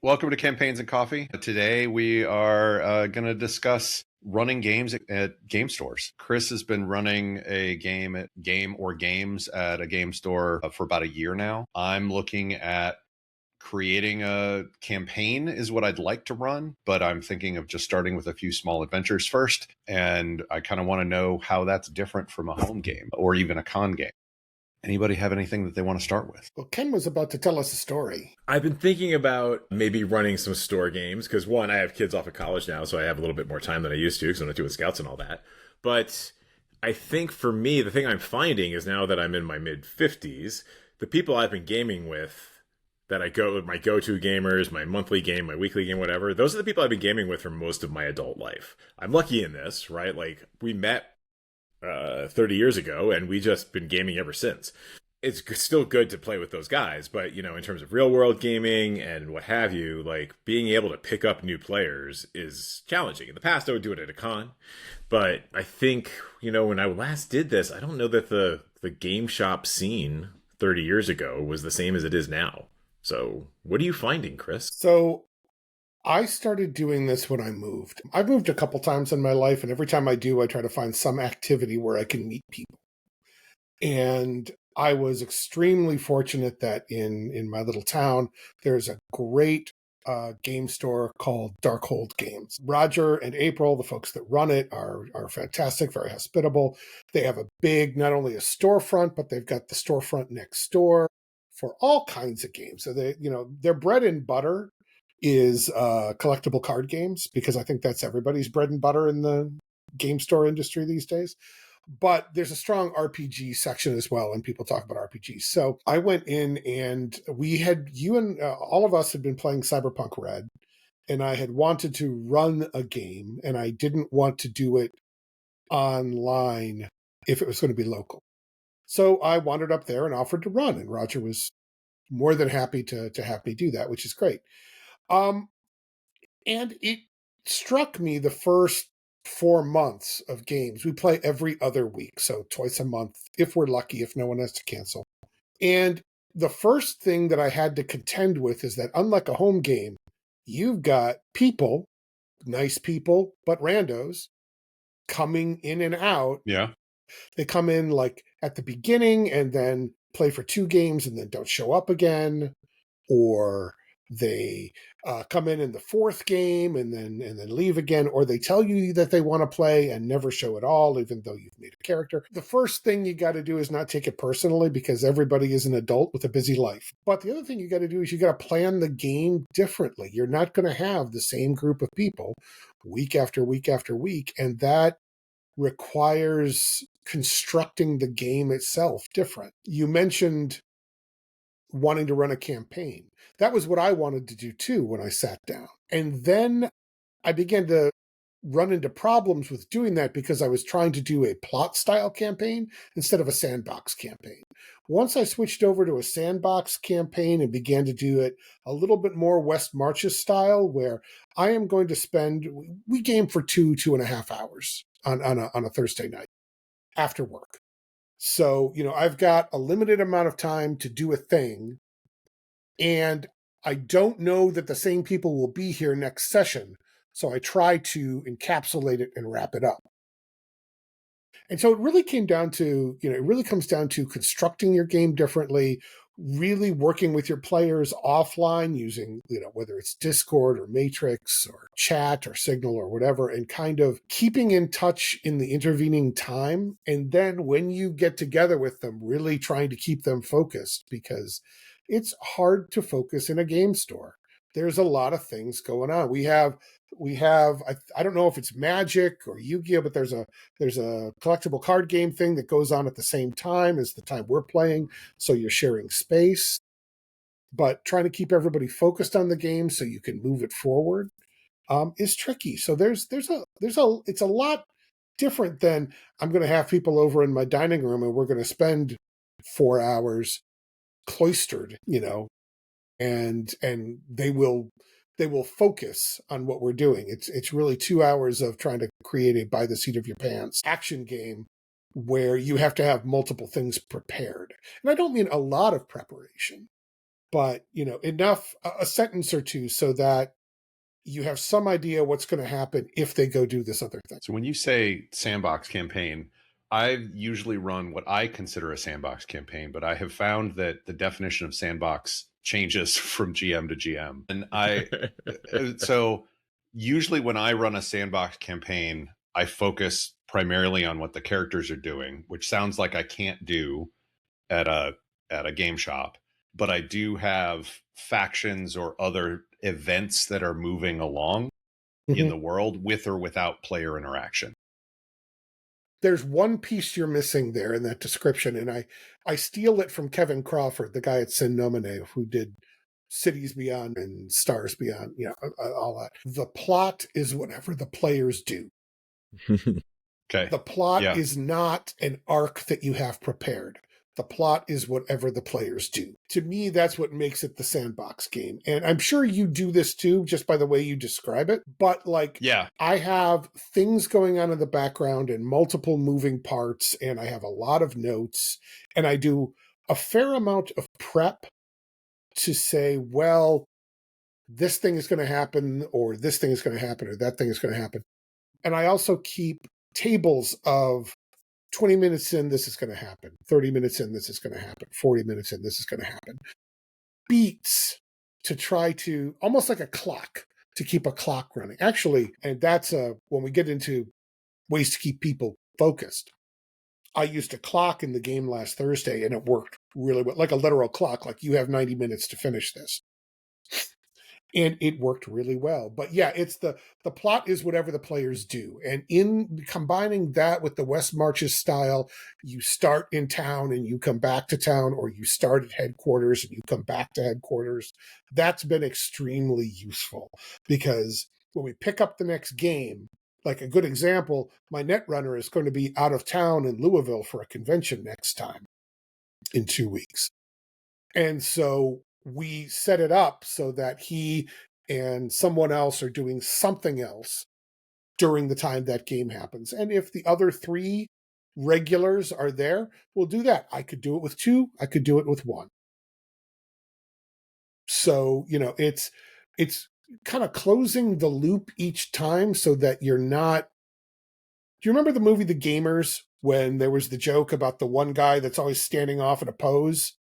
Welcome to Campaigns and Coffee. Today we are going to discuss running games at game stores. Chris has been running a game or games at a game store for about a year now. I'm looking at creating a campaign is what I'd like to run, but I'm thinking of just starting with a few small adventures first. And I kind of want to know how that's different from a home game or even a con game. Anybody have anything that they want to start with? Well, Ken was about to tell us a story. I've been thinking about maybe running some store games because one, I have kids off of college now, so I have a little bit more time than I used to because I'm not doing scouts and all that. But I think for me, the thing I'm finding is now that I'm in my mid 50s, the people I've been gaming with that I go with, my go-to gamers, my monthly game, my weekly game, whatever, those are the people I've been gaming with for most of my adult life. I'm lucky in this, right? Like we met 30 years ago and we just been gaming ever since. It's still good to play with those guys, but in terms of real world gaming and what have you, like being able to pick up new players is challenging. In the past I would do it at a con, but I think when I last did this, I don't know that the game shop scene 30 years ago was the same as it is now. So what are you finding, Chris? So I started doing this when I moved. I've moved a couple times in my life, and every time I do, I try to find some activity where I can meet people. And I was extremely fortunate that in my little town, there's a great game store called Darkhold Games. Roger and April, the folks that run it, are fantastic, very hospitable. They have a big, not only a storefront, but they've got the storefront next door for all kinds of games. So their bread and butter is collectible card games, because I think that's everybody's bread and butter in the game store industry these days. But there's a strong RPG section as well, and people talk about RPGs. So I went in, and you and all of us had been playing Cyberpunk Red, and I had wanted to run a game, and I didn't want to do it online if it was going to be local. So I wandered up there and offered to run, and Roger was more than happy to have me do that, which is great. And it struck me the first 4 months of games. We play every other week, so twice a month, if we're lucky, if no one has to cancel. And the first thing that I had to contend with is that, unlike a home game, you've got people, nice people, but randos, coming in and out. Yeah. They come in like at the beginning and then play for 2 games and then don't show up again, or they come in the 4th game and then leave again, or they tell you that they want to play and never show at all, even though you've made a character. The first thing you got to do is not take it personally, because everybody is an adult with a busy life. But the other thing you got to do is you got to plan the game differently. You're not going to have the same group of people week after week after week, and that requires constructing the game itself different. You mentioned wanting to run a campaign. That was what I wanted to do too when I sat down. And then I began to run into problems with doing that, because I was trying to do a plot style campaign instead of a sandbox campaign. Once I switched over to a sandbox campaign and began to do it a little bit more West Marches style, where I am going to we game for 2.5 hours on a Thursday night after work. So, I've got a limited amount of time to do a thing, and I don't know that the same people will be here next session. So I try to encapsulate it and wrap it up. And so it really comes down to constructing your game differently, really working with your players offline using, whether it's Discord or Matrix or chat or Signal or whatever, and kind of keeping in touch in the intervening time. And then when you get together with them, really trying to keep them focused, because it's hard to focus in a game store. There's a lot of things going on. We have I don't know if it's Magic or Yu-Gi-Oh, but there's a collectible card game thing that goes on at the same time as the time we're playing, so you're sharing space, but trying to keep everybody focused on the game so you can move it forward is tricky. So it's a lot different than, I'm going to have people over in my dining room and we're going to spend 4 hours cloistered, and they will focus on what we're doing. It's really 2 hours of trying to create a by the seat of your pants action game where you have to have multiple things prepared. And I don't mean a lot of preparation, but enough, a sentence or two, so that you have some idea what's going to happen if they go do this other thing. So when you say sandbox campaign, I've usually run what I consider a sandbox campaign, but I have found that the definition of sandbox changes from GM to GM. And so usually when I run a sandbox campaign, I focus primarily on what the characters are doing, which sounds like I can't do at a game shop, but I do have factions or other events that are moving along in the world with or without player interaction. There's one piece you're missing there in that description, and I steal it from Kevin Crawford, the guy at Sin Nomine, who did Cities Beyond and Stars Beyond, all that. The plot is whatever the players do. Okay. The plot is not an arc that you have prepared. The plot is whatever the players do. To me, that's what makes it the sandbox game. And I'm sure you do this too, just by the way you describe it. But I have things going on in the background and multiple moving parts, and I have a lot of notes, and I do a fair amount of prep to say, well, this thing is going to happen, or this thing is going to happen, or that thing is going to happen. And I also keep tables of 20 minutes in, this is going to happen. 30 minutes in, this is going to happen. 40 minutes in, this is going to happen. Beats to try to, almost like a clock, to keep a clock running. Actually, and that's when we get into ways to keep people focused. I used a clock in the game last Thursday, and it worked really well, like a literal clock, like you have 90 minutes to finish this. And it worked really well. But yeah, it's the plot is whatever the players do. And in combining that with the West Marches style, you start in town and you come back to town, or you start at headquarters and you come back to headquarters. That's been extremely useful, because when we pick up the next game, like a good example, my netrunner is going to be out of town in Louisville for a convention next time in 2 weeks. And so we set it up so that he and someone else are doing something else during the time that game happens. And if the other 3 regulars are there, we'll do that. I could do it with 2. I could do it with 1. So, it's kind of closing the loop each time so that you're not... Do you remember the movie The Gamers, when there was the joke about the one guy that's always standing off in a pose?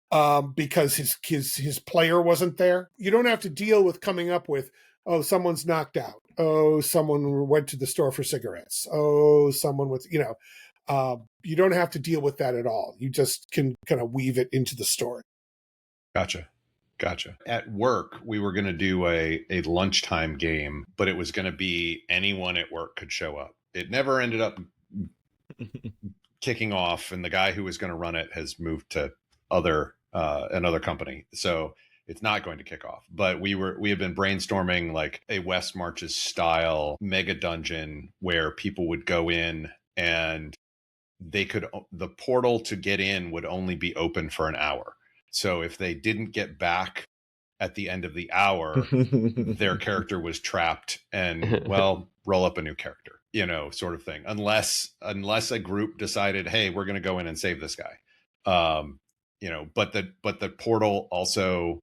Because his player wasn't there. You don't have to deal with coming up with, oh, someone's knocked out. Oh, someone went to the store for cigarettes. Oh, someone with, you don't have to deal with that at all. You just can kind of weave it into the story. Gotcha. At work, we were going to do a lunchtime game, but it was going to be anyone at work could show up. It never ended up kicking off, and the guy who was going to run it has moved to another company, so it's not going to kick off. But we had been brainstorming like a West Marches style mega dungeon where people would go in, and the portal to get in would only be open for an hour. So if they didn't get back at the end of the hour, their character was trapped, and roll up a new character, sort of thing, unless a group decided, hey, we're going to go in and save this guy. But the portal also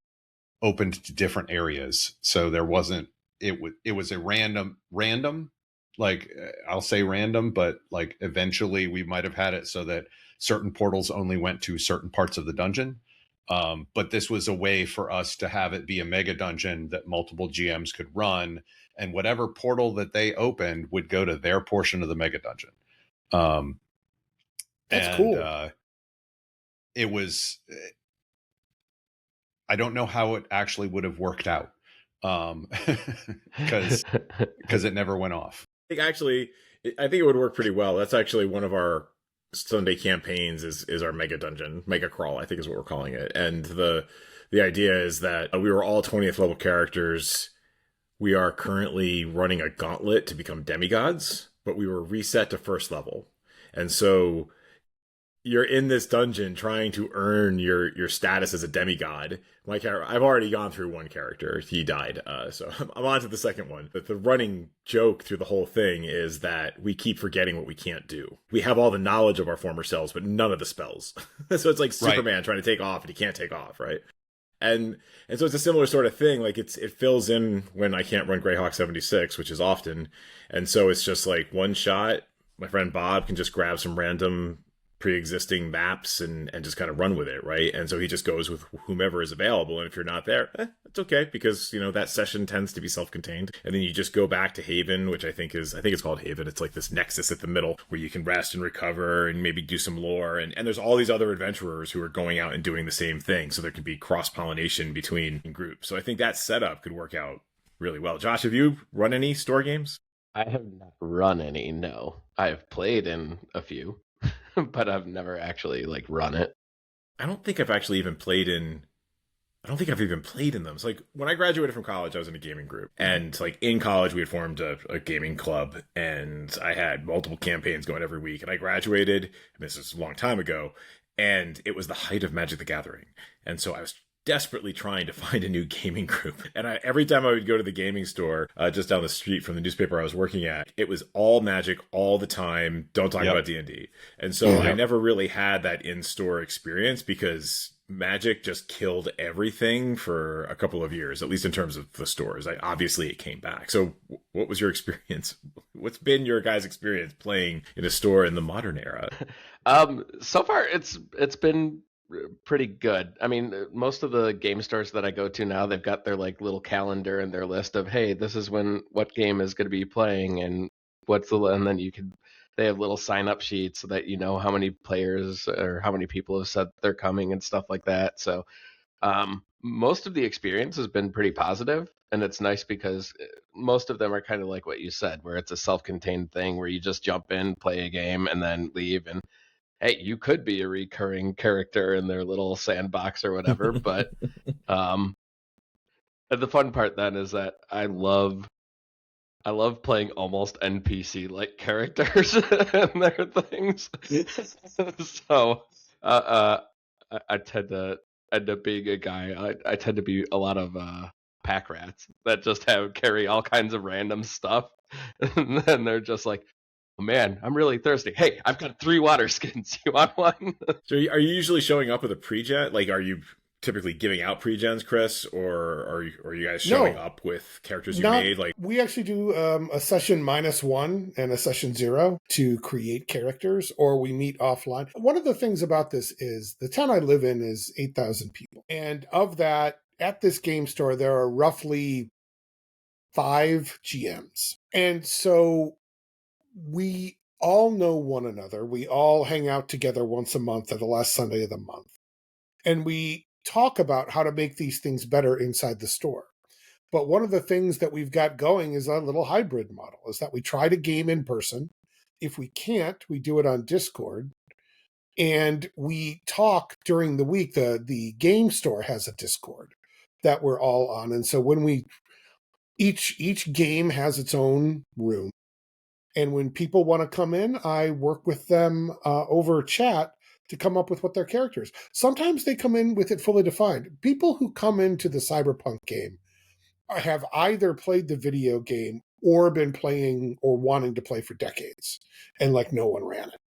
opened to different areas. So there wasn't, it was a random, like I'll say random, but like eventually we might've had it so that certain portals only went to certain parts of the dungeon. But this was a way for us to have it be a mega dungeon that multiple GMs could run, and whatever portal that they opened would go to their portion of the mega dungeon. That's cool. It was, I don't know how it actually would have worked out, because it never went off. I think it would work pretty well. That's actually one of our Sunday campaigns is our mega dungeon, mega crawl, I think is what we're calling it. And the idea is that we were all 20th level characters. We are currently running a gauntlet to become demigods, but we were reset to first level. And so you're in this dungeon trying to earn your status as a demigod. My character, I've already gone through one character. He died. So I'm on to the second one. But the running joke through the whole thing is that we keep forgetting what we can't do. We have all the knowledge of our former selves, but none of the spells. So it's like Superman trying to take off and he can't take off, right? And so it's a similar sort of thing. Like it fills in when I can't run Greyhawk 76, which is often. And so it's just like one shot. My friend Bob can just grab some random pre-existing maps and just kind of run with it, right? And so he just goes with whomever is available. And if you're not there, it's okay, because that session tends to be self-contained. And then you just go back to Haven, which I think it's called Haven. It's like this nexus at the middle where you can rest and recover and maybe do some lore. And there's all these other adventurers who are going out and doing the same thing, so there can be cross-pollination between groups. So I think that setup could work out really well. Josh, have you run any store games? I have not run any, no. I have played in a few, but I've never actually run it. I don't think I've even played in them. It's like when I graduated from college, I was in a gaming group. And like in college, we had formed a gaming club, and I had multiple campaigns going every week. And I graduated, and this is a long time ago, and it was the height of Magic the Gathering. And so I was desperately trying to find a new gaming group. And every time I would go to the gaming store just down the street from the newspaper I was working at, it was all Magic all the time. Don't talk about D&D. And so I never really had that in-store experience, because Magic just killed everything for a couple of years, at least in terms of the stores. Obviously, it came back. So what was your experience? What's been your guys' experience playing in a store in the modern era? So far, it's been pretty good. I mean, most of the game stores that I go to now, they've got their little calendar and their list of, hey, this is what game is going to be playing, and and then they have little sign up sheets so that how many players or how many people have said they're coming and stuff like that. So most of the experience has been pretty positive, and it's nice because most of them are kind of like what you said, where it's a self-contained thing where you just jump in, play a game, and then leave. And hey, you could be a recurring character in their little sandbox or whatever. But the fun part then is that I love playing almost NPC like characters and their things. So I tend to end up being a guy. I tend to be a lot of pack rats that just carry all kinds of random stuff, and then they're just like, oh man, I'm really thirsty. Hey, I've got 3 water skins. You want one? So are you usually showing up with a pre-gen? Like, are you typically giving out pre-gens, Chris, or are you guys showing up with characters you made? Like, we actually do a session -1 and a session 0 to create characters, or we meet offline. One of the things about this is the town I live in is 8,000 people, and of that, at this game store, there are roughly 5 GMs, and so we all know one another. We all hang out together once a month at the last Sunday of the month, and we talk about how to make these things better inside the store. But one of the things that we've got going is a little hybrid model, is that we try to game in person. If we can't, we do it on Discord. And we talk during the week. The game store has a Discord that we're all on. And so when each game has its own room. And when people want to come in, I work with them over chat to come up with what their characters. Sometimes they come in with it fully defined. People who come into the Cyberpunk game have either played the video game or been playing or wanting to play for decades, and no one ran it.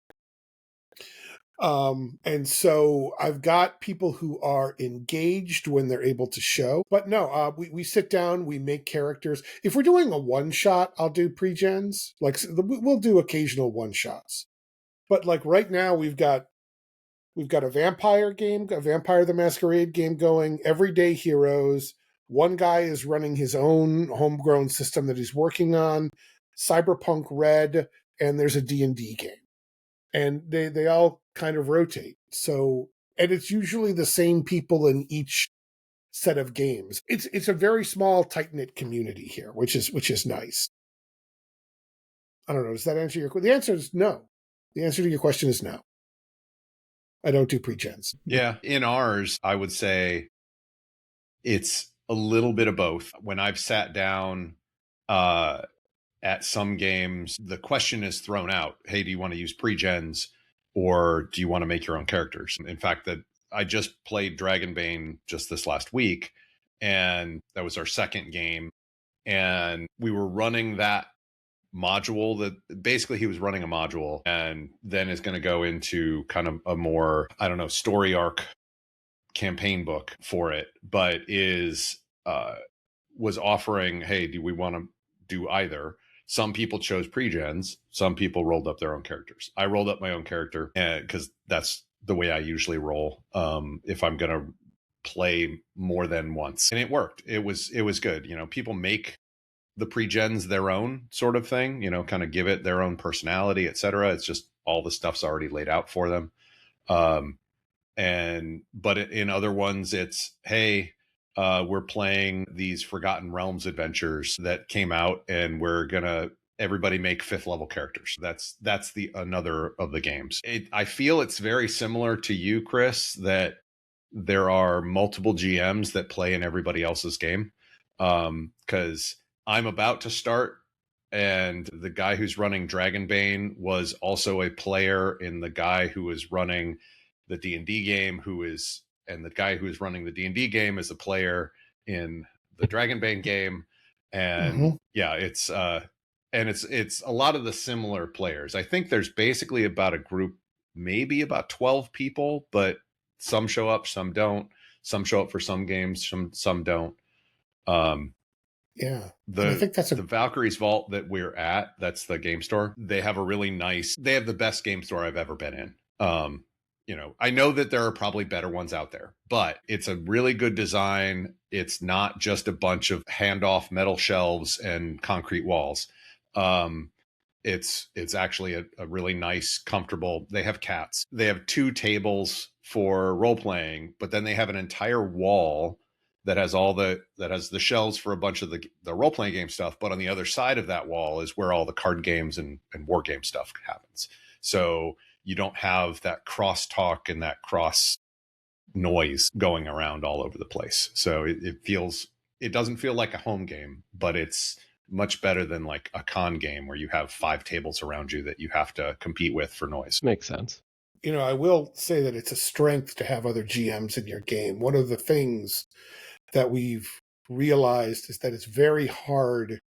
And so I've got people who are engaged when they're able to show. But no, we sit down, we make characters. If we're doing a one-shot, I'll do pre-gens. We'll do occasional one-shots. But right now, we've got a vampire game, a Vampire the Masquerade game going, Everyday Heroes. One guy is running his own homegrown system that he's working on, Cyberpunk Red, and there's a D&D game. And they all kind of rotate. So, and it's usually the same people in each set of games. It's a very small, tight-knit community here, which is nice. I don't know, does that answer your question? The answer is no. The answer to your question is no. I don't do pre-gens. Yeah. In ours, I would say it's a little bit of both. When I've sat down at some games, the question is thrown out. Hey, do you want to use pre-gens or do you want to make your own characters? In fact, that I just played Dragonbane just this last week, and that was our second game. And we were running that module that basically he was running a module and then is going to go into kind of a more, I don't know, story arc campaign book for it, but was offering, hey, do we want to do either? Some people chose pre-gens. Some people rolled up their own characters. I rolled up my own character because that's the way I usually roll if I'm going to play more than once. And it worked. It was good. People make the pre-gens their own sort of thing, kind of give it their own personality, etc. It's just all the stuff's already laid out for them. But in other ones, it's, hey, we're playing these Forgotten Realms adventures that came out, and we're gonna everybody make 5th level characters. That's the another of the games. I feel it's very similar to you, Chris, that there are multiple GMs that play in everybody else's game. Because I'm about to start, and the guy who's running Dragonbane was also a player in the guy who was running the D&D game, and the guy who is running the D&D game is a player in the Dragonbane game. And yeah, it's a lot of the similar players. I think there's basically about a group, maybe about 12 people, but some show up, some don't. Some show up for some games, some don't. Yeah. I think that's the Valkyrie's Vault that we're at. That's the game store. They have the best game store I've ever been in. I know that there are probably better ones out there, but it's a really good design. It's not just a bunch of handoff metal shelves and concrete walls. It's actually a really nice, comfortable. They have cats. They have 2 tables for role playing, but then they have an entire wall that has the shelves for a bunch of the role playing game stuff. But on the other side of that wall is where all the card games and war game stuff happens. So you don't have that cross talk and that cross noise going around all over the place. So it doesn't feel like a home game, but it's much better than like a con game where you have 5 tables around you that you have to compete with for noise. Makes sense. I will say that it's a strength to have other GMs in your game. One of the things that we've realized is that it's very hard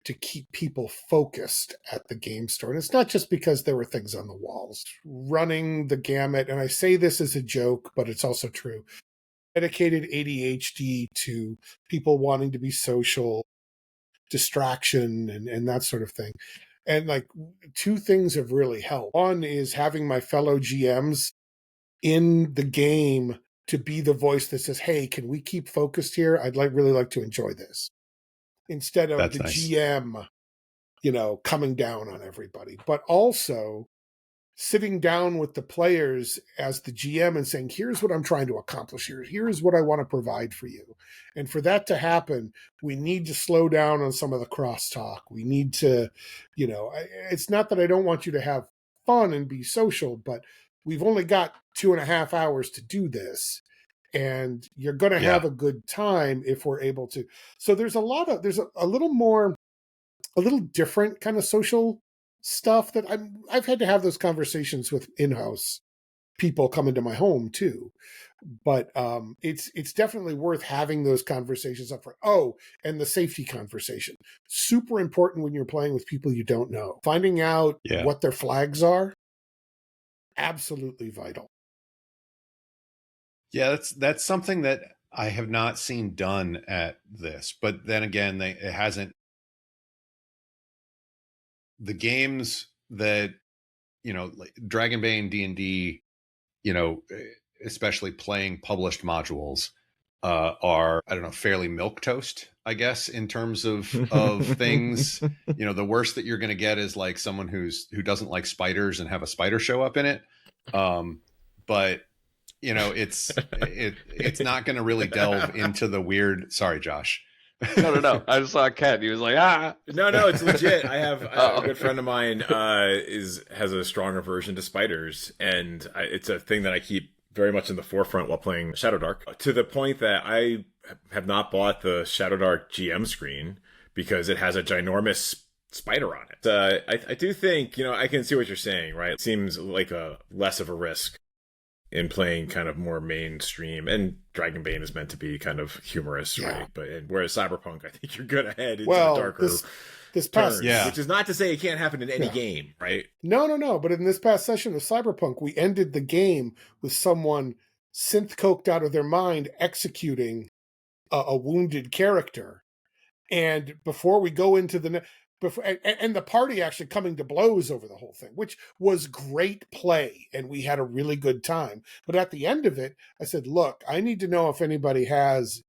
to keep people focused at the game store. And it's not just because there were things on the walls. Running the gamut, and I say this as a joke, but it's also true, dedicated ADHD to people wanting to be social, distraction, and that sort of thing. And like 2 things have really helped. One is having my fellow GMs in the game to be the voice that says, hey, can we keep focused here? I'd really like to enjoy this. Instead of That's the nice. GM, coming down on everybody. But also sitting down with the players as the GM and saying, here's what I'm trying to accomplish here. Here's what I want to provide for you. And for that to happen, we need to slow down on some of the crosstalk. We need to, it's not that I don't want you to have fun and be social, but we've only got 2.5 hours to do this. And you're going to have a good time if we're able to. So there's a little different kind of social stuff that I've had to have those conversations with in-house people come into my home too. But it's definitely worth having those conversations up front. Oh, and the safety conversation. Super important when you're playing with people you don't know. Finding out what their flags are, absolutely vital. Yeah, that's something that I have not seen done at this. But then again, it hasn't. The games that, like Dragonbane, D&D, especially playing published modules, are, I don't know, fairly milquetoast, I guess, in terms of things. The worst that you're going to get is like someone who doesn't like spiders and have a spider show up in it. But it's not going to really delve into the weird. Sorry, Josh. No. I just saw Ken. He was like, ah. No, it's legit. I have a good friend of mine has a strong aversion to spiders, and it's a thing that I keep very much in the forefront while playing Shadowdark, to the point that I have not bought the Shadowdark GM screen because it has a ginormous spider on it. I do think, I can see what you're saying, right? It seems like a less of a risk in playing kind of more mainstream, and Dragonbane is meant to be kind of humorous, right? But whereas Cyberpunk, I think you're good ahead into the darker this past, which is not to say it can't happen in any game, right? No. But in this past session of Cyberpunk, we ended the game with someone synth coked out of their mind executing a wounded character. And before we go into and the party actually coming to blows over the whole thing, which was great play, and we had a really good time. But at the end of it, I said, look, I need to know if anybody has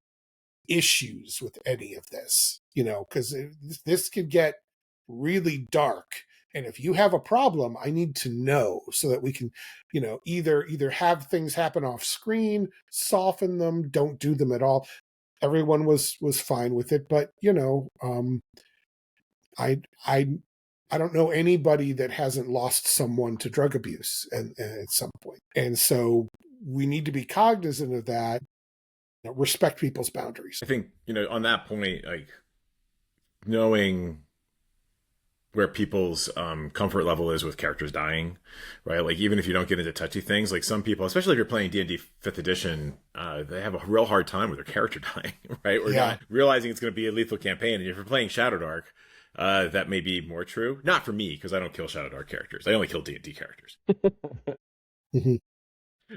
issues with any of this, because this could get really dark. And if you have a problem, I need to know so that we can, either have things happen off screen, soften them, don't do them at all. Everyone was fine with it, but I don't know anybody that hasn't lost someone to drug abuse and at some point. And so we need to be cognizant of that, respect people's boundaries. I think, on that point, like knowing where people's comfort level is with characters dying, right? Like even if you don't get into touchy things, like some people, especially if you're playing D&D 5th edition, they have a real hard time with their character dying, right? Or not realizing it's going to be a lethal campaign. And if you're playing Shadowdark, that may be more true. Not for me, because I don't kill Shadowdark characters. I only kill D&D characters. Mm-hmm.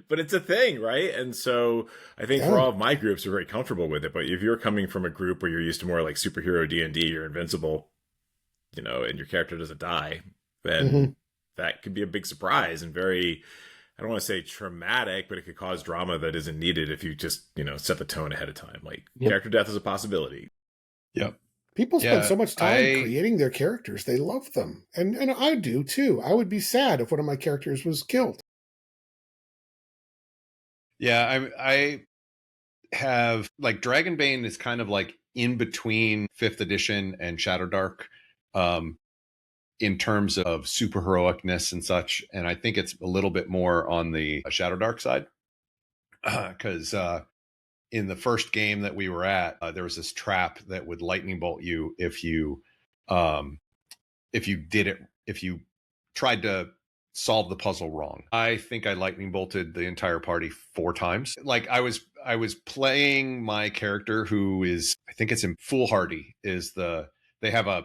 But it's a thing, right? And so I think for all of my groups are very comfortable with it. But if you're coming from a group where you're used to more like superhero D&D, you're invincible, and your character doesn't die, then that could be a big surprise and very, I don't want to say traumatic, but it could cause drama that isn't needed if you just, set the tone ahead of time. Like character death is a possibility. Yep. People spend so much time creating their characters. They love them. And I do too. I would be sad if one of my characters was killed. Yeah, I have, like, Dragonbane is kind of like in between 5th edition and Shadowdark in terms of super heroicness and such. And I think it's a little bit more on the Shadowdark side. Because in the first game that we were at, there was this trap that would lightning bolt you if you tried to solve the puzzle wrong. I think I lightning bolted the entire party 4 times. Like I was playing my character who is, I think it's in foolhardy, they have a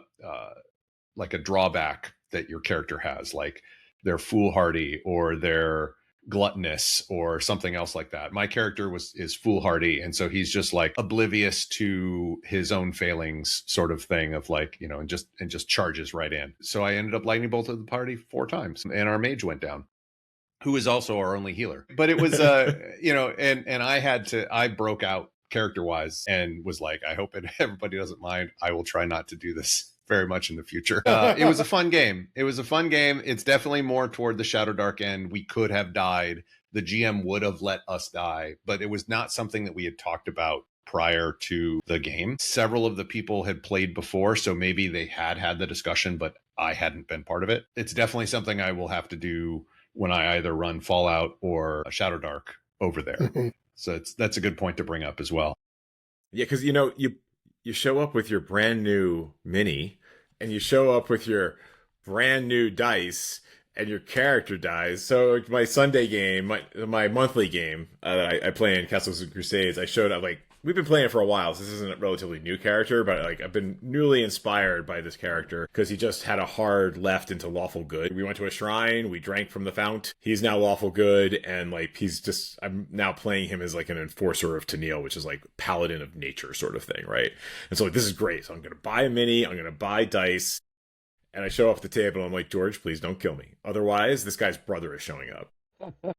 like a drawback that your character has, like they're foolhardy or they're gluttonous or something else like that. My character is foolhardy, and so he's just like oblivious to his own failings, sort of thing, of like, and just charges right in. So I ended up lightning bolted the party 4 times, and our mage went down, who is also our only healer. But it was and I broke out character wise and was like, I hope everybody doesn't mind. I will try not to do this very much in the future. It was a fun game. It's definitely more toward the Shadowdark end. We could have died. The GM would have let us die, but it was not something that we had talked about prior to the game. Several of the people had played before, so maybe they had the discussion, but I hadn't been part of it. It's definitely something I will have to do when I either run Fallout or Shadowdark over there. So that's a good point to bring up as well. Yeah, because you show up with your brand new mini, and you show up with your brand new dice, and your character dies. So my Sunday game, my monthly game that I play in Castles and Crusades, I showed up, like, we've been playing it for a while, so this isn't a relatively new character, but like I've been newly inspired by this character because he just had a hard left into lawful good. We went to a shrine, we drank from the fount. He's now lawful good, and like I'm now playing him as like an enforcer of Tennille, which is like paladin of nature sort of thing, right? And so like, this is great. So I'm gonna buy a mini, I'm gonna buy dice, and I show up at the table and I'm like, George, please don't kill me. Otherwise, this guy's brother is showing up.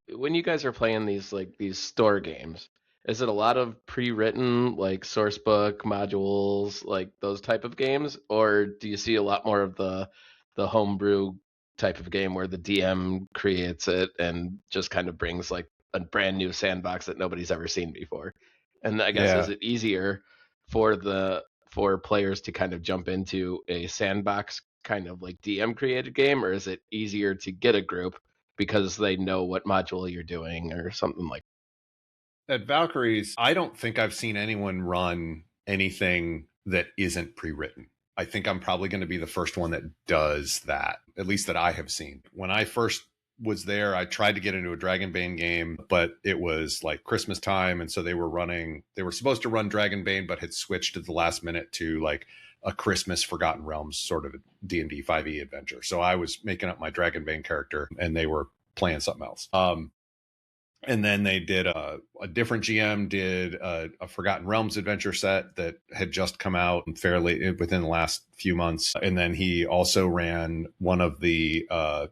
When you guys are playing these store games, is it a lot of pre-written, like source book modules, like those type of games, or do you see a lot more of the homebrew type of game where the DM creates it and just kind of brings like a brand new sandbox that nobody's ever seen before? And I guess is it easier for players to kind of jump into a sandbox kind of like DM created game, or is it easier to get a group because they know what module you're doing or something like that? At Valkyries, I don't think I've seen anyone run anything that isn't pre-written. I think I'm probably going to be the first one that does that, at least that I have seen. When I first was there, I tried to get into a Dragonbane game, but it was like Christmas time, and so they were supposed to run Dragonbane, but had switched at the last minute to like a Christmas Forgotten Realms sort of a D&D 5e adventure. So I was making up my Dragonbane character, and they were playing something else. And then they did a different GM did a Forgotten Realms adventure set that had just come out fairly within the last few months. And then he also ran one of the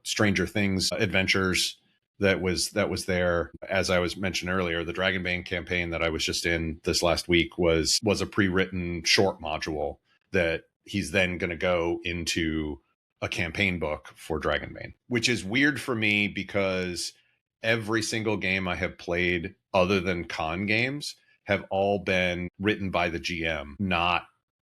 Stranger Things adventures that was there. As I was mentioned earlier, the Dragonbane campaign that I was just in this last week was a pre-written short module that he's then going to go into a campaign book for Dragonbane, which is weird for me because every single game I have played other than con games have all been written by the GM, not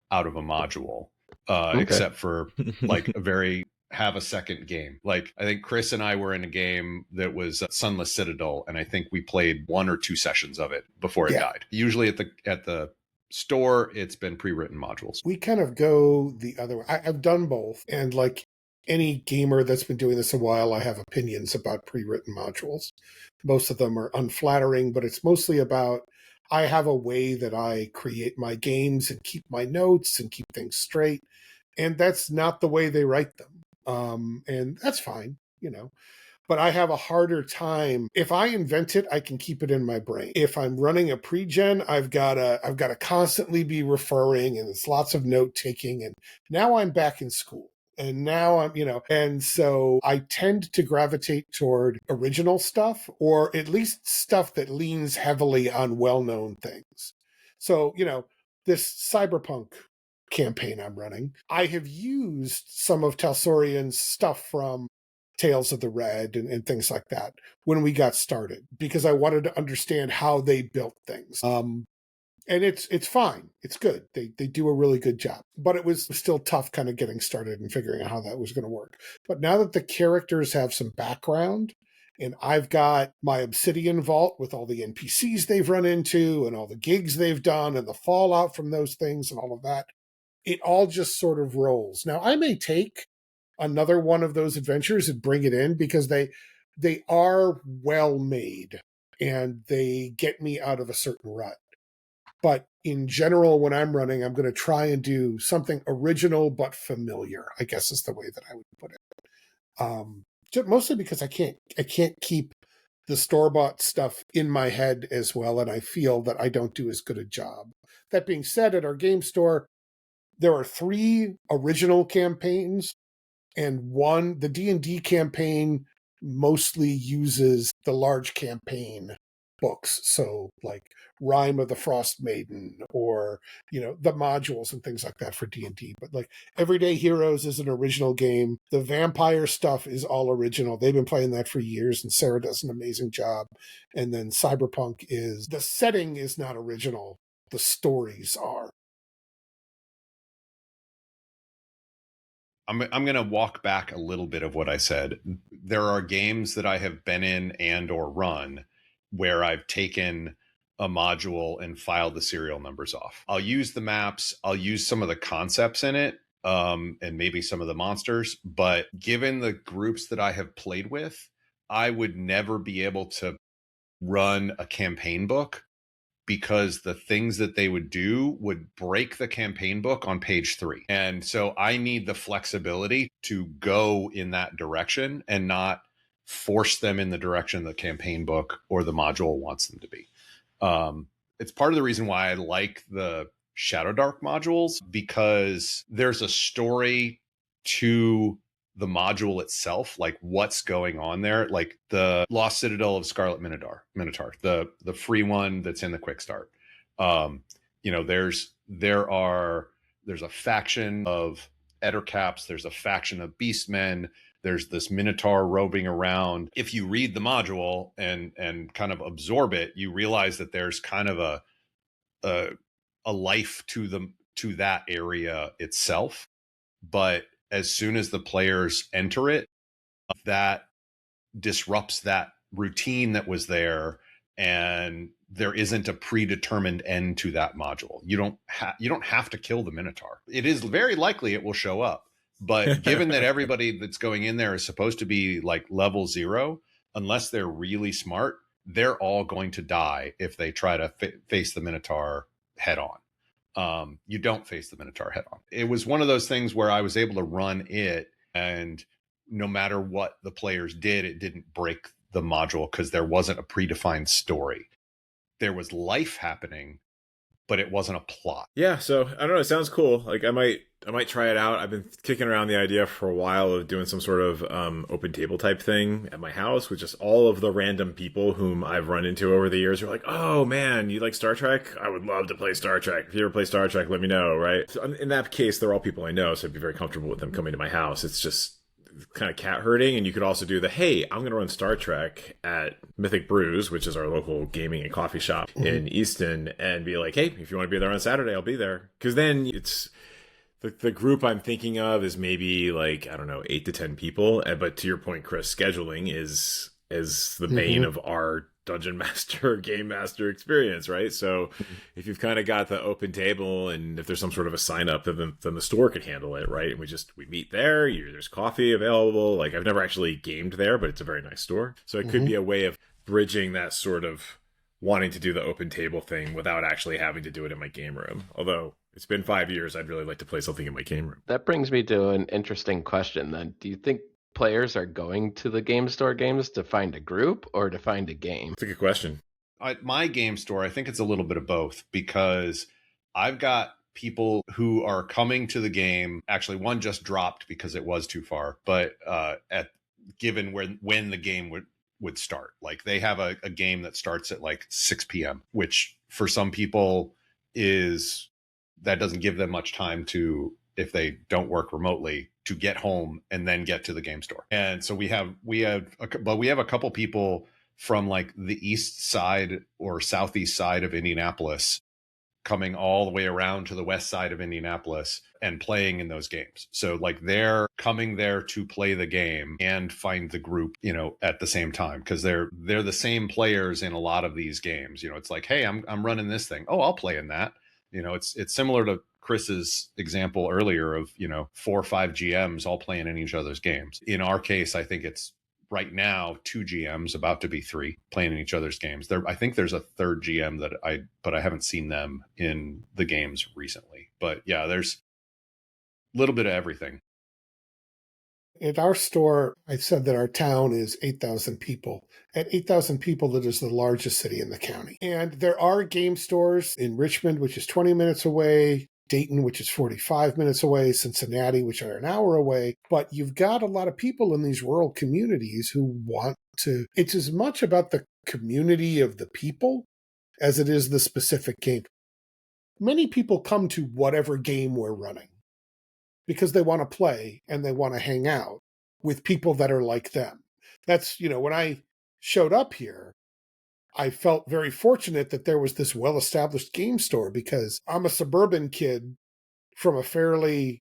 out of a module, Okay. except for like a very have a second game. Like I think Chris and I were in a game that was Sunless Citadel, and I think we played 1 or 2 sessions of it before it Yeah. died. Usually at the store, it's been pre-written modules. We kind of go the other way. I've done both, and like any gamer that's been doing this a while, I have opinions about pre-written modules. Most of them are unflattering, but it's mostly about I have a way that I create my games and keep my notes and keep things straight, and that's not the way they write them. And that's fine, you know. But I have a harder time. If I invent it, I can keep it in my brain. If I'm running a pre-gen, I've got to constantly be referring, and it's lots of note taking. And now I'm back in school. And now I'm, and so I tend to gravitate toward original stuff, or at least stuff that leans heavily on well-known things. So, this cyberpunk campaign I'm running, I have used some of Talsorian's stuff from Tales of the Red and things like that when we got started, because I wanted to understand how they built things. And it's fine. It's good. They do a really good job. But it was still tough kind of getting started and figuring out how that was going to work. But now that the characters have some background, and I've got my Obsidian Vault with all the NPCs they've run into and all the gigs they've done and the fallout from those things and all of that, it all just sort of rolls. Now, I may take another one of those adventures and bring it in because they are well made and they get me out of a certain rut. But in general, when I'm running, I'm going to try and do something original but familiar, I guess is the way that I would put it. Mostly because I can't keep the store-bought stuff in my head as well, and I feel that I don't do as good a job. That being said, at our game store, there are 3 original campaigns, and one, the D&D campaign mostly uses the large campaign books. So like Rime of the Frost Maiden or, the modules and things like that for D&D. But like Everyday Heroes is an original game. The vampire stuff is all original. They've been playing that for years, and Sarah does an amazing job. And then Cyberpunk the setting is not original. The stories are. I'm going to walk back a little bit of what I said. There are games that I have been in and or run where I've taken a module and filed the serial numbers off. I'll use the maps. I'll use some of the concepts in it, and maybe some of the monsters. But given the groups that I have played with, I would never be able to run a campaign book because the things that they would do would break the campaign book on page 3. And so I need the flexibility to go in that direction and not force them in the direction the campaign book or the module wants them to be. It's part of the reason why I like the Shadow Dark modules, because there's a story to the module itself, like what's going on there, like the Lost Citadel of Scarlet Minotaur, the free one that's in the quick start. There's a faction of Ettercaps, there's a faction of Beastmen, there's this Minotaur roving around. If you read the module and kind of absorb it, you realize that there's kind of a life to that area itself. But as soon as the players enter it, that disrupts that routine that was there, and there isn't a predetermined end to that module. You don't have to kill the Minotaur. It is very likely it will show up, but given that everybody that's going in there is supposed to be like level 0, unless they're really smart, they're all going to die if they try to face the Minotaur head on. You don't face the Minotaur head on. It was one of those things where I was able to run it, and no matter what the players did, it didn't break the module because there wasn't a predefined story. There was life happening, but it wasn't a plot. Yeah, so I don't know. It sounds cool. Like I might try it out. I've been kicking around the idea for a while of doing some sort of open table type thing at my house with just all of the random people whom I've run into over the years. Who are like, oh man, you like Star Trek? I would love to play Star Trek. If you ever play Star Trek, let me know. Right? So in that case, they're all people I know, so I'd be very comfortable with them coming to my house. It's just kind of cat herding. And you could also do the, hey, I'm going to run Star Trek at Mythic Brews, which is our local gaming and coffee shop in Easton, and be like, hey, if you want to be there on Saturday, I'll be there. Because then it's the group I'm thinking of is maybe like, I don't know, 8 to 10 people. But to your point, Chris, scheduling is the bane of our dungeon master, game master experience, right? So if you've kind of got the open table and if there's some sort of a sign up, then the store could handle it, right? And we meet there, there's coffee available. Like I've never actually gamed there, but it's a very nice store. So it could be a way of bridging that sort of wanting to do the open table thing without actually having to do it in my game room. Although it's been 5 years, I'd really like to play something in my game room. That brings me to an interesting question then. Do you think players are going to the game store games to find a group or to find a game? It's a good question. My game store, I think it's a little bit of both, because I've got people who are coming to the game. Actually, one just dropped because it was too far, but given when the game would start, like they have a game that starts at like 6 p.m., which for some people that doesn't give them much time to, if they don't work remotely, to get home and then get to the game store. And so we have a couple people from like the east side or southeast side of Indianapolis coming all the way around to the west side of Indianapolis and playing in those games. So like they're coming there to play the game and find the group, at the same time, because they're the same players in a lot of these games. It's like, hey, I'm running this thing. Oh, I'll play in that. It's similar to Chris's example earlier of, 4 or 5 GMs all playing in each other's games. In our case, I think it's right now 2 GMs, about to be 3, playing in each other's games. I think there's a third GM but I haven't seen them in the games recently. But yeah, there's a little bit of everything. At our store, I said that our town is 8,000 people. At 8,000 people, that is the largest city in the county. And there are game stores in Richmond, which is 20 minutes away, Dayton, which is 45 minutes away, Cincinnati, which are an hour away. But you've got a lot of people in these rural communities who want to. It's as much about the community of the people as it is the specific game. Many people come to whatever game we're running because they want to play and they want to hang out with people that are like them. That's, when I showed up here, I felt very fortunate that there was this well-established game store because I'm a suburban kid from a fairly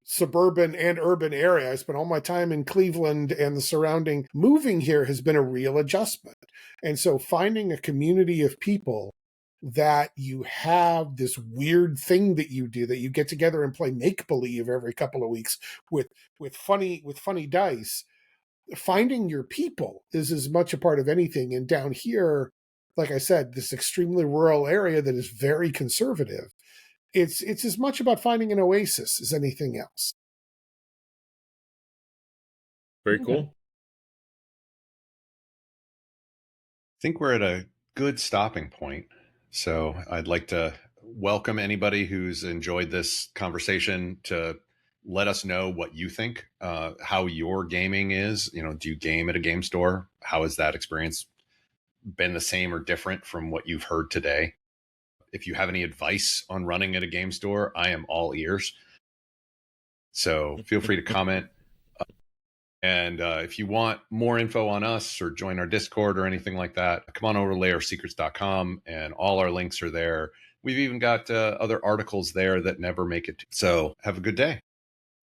suburban and urban area. I spent all my time in Cleveland and the surrounding. Moving here has been a real adjustment. And so finding a community of people that you have this weird thing that you do, that you get together and play make-believe every couple of weeks with funny dice. Finding your people is as much a part of anything. And down here, like I said, this extremely rural area that is very conservative, it's as much about finding an oasis as anything else. Very cool. I think we're at a good stopping point. So I'd like to welcome anybody who's enjoyed this conversation to let us know what you think, how your gaming is. Do you game at a game store? How has that experience been, the same or different from what you've heard today? If you have any advice on running at a game store, I am all ears. So feel free to comment. And if you want more info on us or join our Discord or anything like that, come on over to layersecrets.com and all our links are there. We've even got other articles there that never make it. So have a good day.